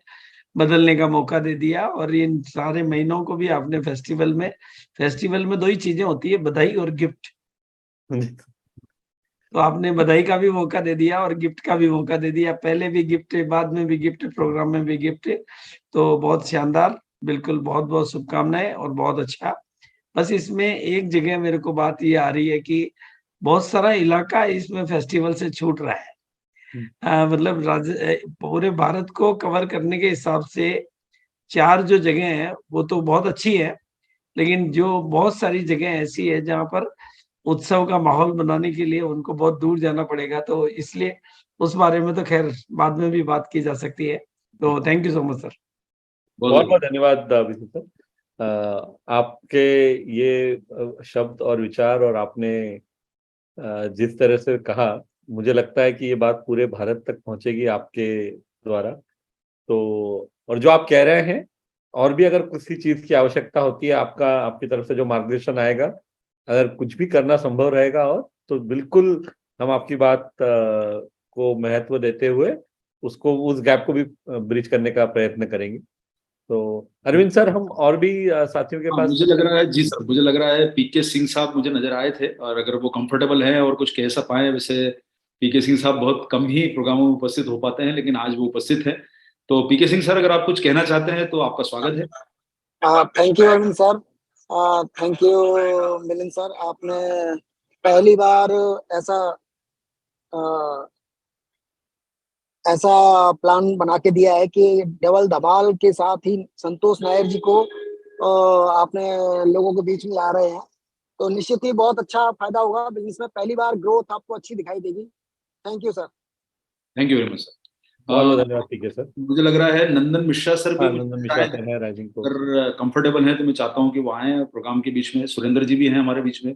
बदलने का मौका दे दिया। और इन सारे महीनों को भी आपने फेस्टिवल में 2 ही चीजें होती है, बधाई और गिफ्ट। तो आपने बधाई का भी मौका दे दिया और गिफ्ट का भी मौका दे दिया, पहले भी गिफ्ट, बाद में भी गिफ्ट, प्रोग्राम में भी गिफ्ट। तो बहुत शानदार, बिल्कुल बहुत बहुत शुभकामनाएं और बहुत अच्छा। बस इसमें एक जगह मेरे को बात ये आ रही है कि बहुत सारा इलाका इसमें फेस्टिवल से छूट रहा है। मतलब पूरे भारत को कवर करने के हिसाब से 4 जो जगह है वो तो बहुत अच्छी है, लेकिन जो बहुत सारी जगह ऐसी है जहाँ पर उत्सव का माहौल बनाने के लिए उनको बहुत दूर जाना पड़ेगा, तो इसलिए उस बारे में तो खैर बाद में भी बात की जा सकती है। तो thank you so much sir. बहुत बहुत धन्यवाद विशु सर। आपके ये शब्द और विचार और आपने जिस तरह से कहा, मुझे लगता है कि ये बात पूरे भारत तक पहुंचेगी आपके द्वारा। तो और जो आप कह रहे हैं, और भी अगर किसी चीज की आवश्यकता होती है, आपकी तरफ से जो मार्गदर्शन आएगा, अगर कुछ भी करना संभव रहेगा और तो बिल्कुल हम आपकी बात को महत्व देते हुए उसको, उस गैप को भी ब्रिज करने का प्रयत्न करेंगे। तो अरविंद सर, हम और भी साथियों के पास मुझे लग रहा है जी सर, मुझे लग रहा है पीके सिंह साहब मुझे नजर आए थे, और अगर वो कंफर्टेबल हैं और कुछ कह सा पाए, वैसे पीके सिंह साहब बहुत कम ही प्रोग्रामों में उपस्थित हो पाते हैं, लेकिन आज वो उपस्थित है। तो पीके सिंह सर, अगर आप कुछ कहना चाहते हैं तो आपका स्वागत है। Thank you Arvind sir, thank you Milind sir. आपने पहली बार ऐसा ऐसा प्लान बना के दिया है कि डबल धमाल के साथ ही संतोष नायर जी को आपने लोगों के बीच में ला रहे हैं, तो निश्चित ही बहुत अच्छा फायदा होगा बिजनेस में। पहली बार ग्रोथ आपको अच्छी दिखाई देगी। Thank you sir. Thank you very much sir. बहुत धन्यवाद पीके सर। मुझे लग रहा है नंदन मिश्रा सर भी नंदन मिश्रा सर है राइजिंग को, अगर कंफर्टेबल है तो मैं चाहता हूँ कि वो आए प्रोग्राम के बीच में। सुरेंद्र जी भी हैं हमारे बीच में,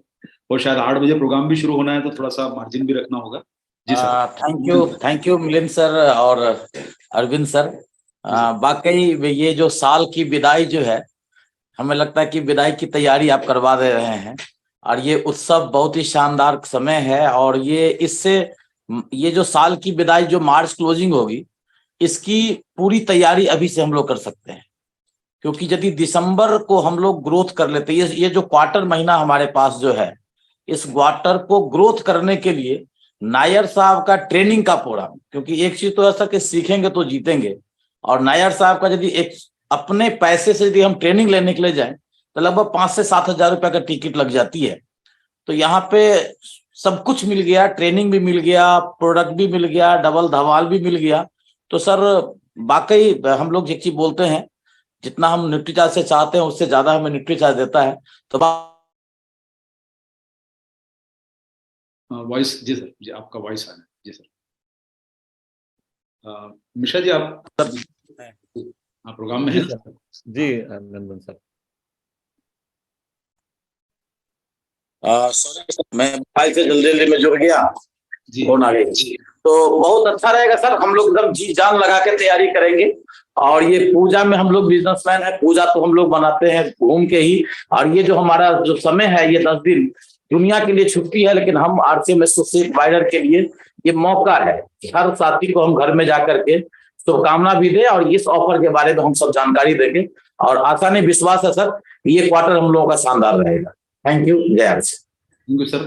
और शायद 8 बजे प्रोग्राम भी शुरू होना है, तो थोड़ा सा मार्जिन भी रखना होगा। जी sir. Thank you Milind sir और अरविंद सर। वाकई ये जो साल की विदाई जो है, हमें लगता है कि विदाई की तैयारी आप करवा दे रहे हैं, और ये उत्सव बहुत ही शानदार समय है। और ये जो साल की विदाई जो मार्च क्लोजिंग होगी, इसकी पूरी तैयारी अभी से हम लोग कर सकते हैं, क्योंकि यदि दिसंबर को हम लोग ग्रोथ कर लेते, ये जो क्वार्टर महीना हमारे पास जो है, इस क्वार्टर को ग्रोथ करने के लिए नायर साहब का ट्रेनिंग का प्रोग्राम, क्योंकि एक चीज तो ऐसा कि सीखेंगे तो जीतेंगे, और नायर साहब का यदि एक अपने पैसे से यदि हम ट्रेनिंग लेने के लिए जाएं तो लगभग 5 से 7 हजार रुपया का टिकट लग जाती है। तो यहाँ पे सब कुछ मिल गया, ट्रेनिंग भी मिल गया, प्रोडक्ट भी मिल गया, डबल धमाल भी मिल गया। तो सर वाकई हम लोग एक चीज बोलते हैं, जितना हम न्यूट्रीचार्ज से चाहते हैं उससे ज्यादा हमें न्यूट्रीचार्ज देता है। तो वॉइस जी सर, जी आपका वॉइस आना जी सर। मिश्रा जी आप प्रोग्राम में हैं? जी नंदन सर। मैं मोबाइल से जल्दी में जुड़ गया, फोन आ गई। तो बहुत अच्छा रहेगा सर, हम लोग एकदम जी जान लगा के तैयारी करेंगे। और ये पूजा में हम लोग बिजनेसमैन है, पूजा तो हम लोग बनाते हैं घूम के ही। और ये जो हमारा जो समय है, ये 10 दिन दुनिया के लिए छुट्टी है, लेकिन हम आरसीएम एसोसिएट बाइडर के लिए ये मौका है कि हर साथी को हम घर में जाकर के शुभकामना भी दे, और इस ऑफर के बारे में हम सब जानकारी देंगे। और आशा नहीं विश्वास है सर, ये क्वार्टर हम लोगों का शानदार रहेगा। थैंक यू, जय RCM. Thank you sir,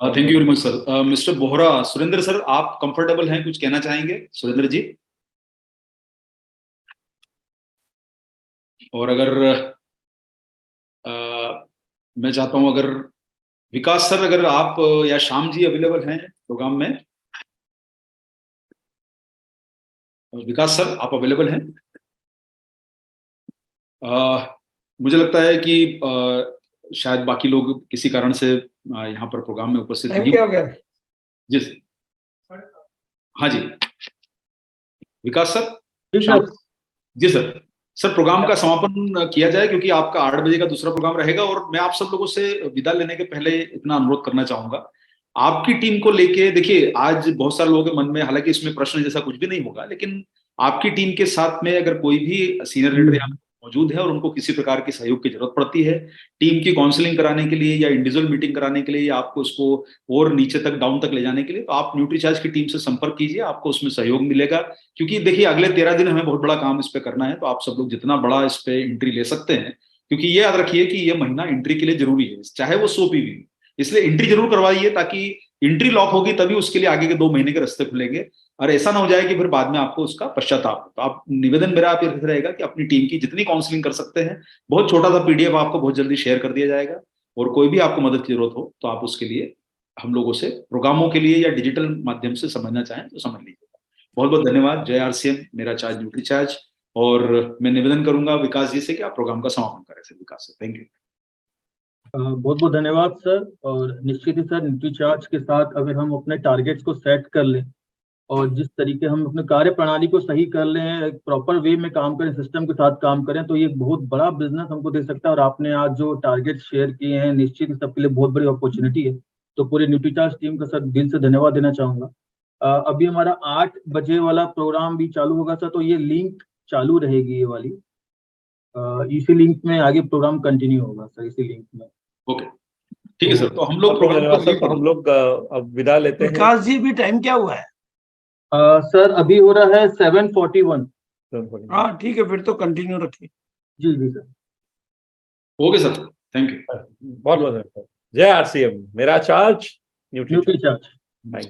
thank you very much sir. Mister Bohra, Surendra sir आप कंफर्टेबल हैं, कुछ कहना चाहेंगे सुरेंद्र जी? और अगर मैं चाहता हूं अगर विकास सर, अगर आप या श्याम जी अवेलेबल हैं प्रोग्राम में? विकास सर आप अवेलेबल हैं? मुझे लगता है कि शायद बाकी लोग किसी कारण से यहाँ पर प्रोग्राम में उपस्थित नहीं हो गए। जी सर, हाँ जी विकास सर। जी सर, सर प्रोग्राम का समापन किया जाए, क्योंकि आपका 8 बजे का दूसरा प्रोग्राम रहेगा। और मैं आप सब लोगों से विदा लेने के पहले इतना अनुरोध करना चाहूंगा, आपकी टीम को लेके, देखिए आज बहुत सारे लोगों के मन में, हालांकि इसमें प्रश्न जैसा कुछ भी नहीं होगा, लेकिन आपकी टीम के साथ में अगर कोई भी सीनियर लीडर यहाँ मौजूद है और उनको किसी प्रकार की सहयोग की जरूरत पड़ती है, टीम की काउंसलिंग कराने के लिए या इंडिविजुअल मीटिंग कराने के लिए, या आपको उसको और नीचे तक डाउन तक ले जाने के लिए, तो आप न्यूट्रीचार्ज की टीम से संपर्क कीजिए, आपको उसमें सहयोग मिलेगा। क्योंकि देखिए अगले 13 दिन हमें बहुत बड़ा काम इस पे करना है, तो आप सब लोग जितना बड़ा इस पे एंट्री ले सकते हैं, क्योंकि ये याद रखिए कि ये महीना एंट्री के लिए जरूरी है, चाहे वो 100 पीवी, इसलिए एंट्री जरूर करवाइए, ताकि एंट्री लॉक होगी तभी उसके लिए आगे के 2 महीने के रास्ते खुलेंगे, और ऐसा ना हो जाए कि फिर बाद में आपको उसका पश्चाताप। तो आप निवेदन मेरा आप ये रहेगा कि अपनी टीम की जितनी काउंसलिंग कर सकते हैं, बहुत छोटा सा पीडीएफ आपको बहुत जल्दी शेयर कर दिया जाएगा, और कोई भी आपको मदद की जरूरत हो तो आप उसके लिए हम लोगों से प्रोग्रामों के लिए या डिजिटल माध्यम से समझना चाहें तो समझ लीजिएगा। बहुत बहुत धन्यवाद। जय आरसीएम, मेरा चार्ज न्यूट्री चार्ज। और मैं निवेदन करूंगा विकास जी से कि आप प्रोग्राम का समापन करें sir. Vikas sir, thank you. बहुत बहुत धन्यवाद सर। और निश्चित ही सर, न्यूट्री चार्ज के साथ अगर हम अपने टारगेट्स को सेट कर लें और जिस तरीके हम अपने कार्य प्रणाली को सही कर लें, एक प्रॉपर वे में काम करें, सिस्टम के साथ काम करें, तो ये बहुत बड़ा बिजनेस हमको दे सकता है। और आपने आज जो टारगेट शेयर किए हैं, निश्चित ही सबके लिए बहुत बड़ी अपॉर्चुनिटी है। तो पूरे न्यूट्री चार्ज टीम का सर दिल से धन्यवाद देना चाहूंगा। अभी हमारा 8 बजे वाला प्रोग्राम भी चालू होगा सर, तो ये लिंक चालू रहेगी, ये वाली इसी लिंक में आगे प्रोग्राम कंटिन्यू होगा सर, इसी लिंक में। ओके, ठीक है सर। तो हम लोग प्रोग्राम को सर, तो हम लोग अब विदा लेते हैं। विकास जी, भी टाइम क्या हुआ है? सर अभी हो रहा है 7:41। हाँ ठीक है, फिर तो कंटिन्यू रखिए। जी जी sir. Okay sir, thank you. बहुत बहुत धन्यवाद। जय आरसीएम, मेरा charge nutri nutri charge. Charge.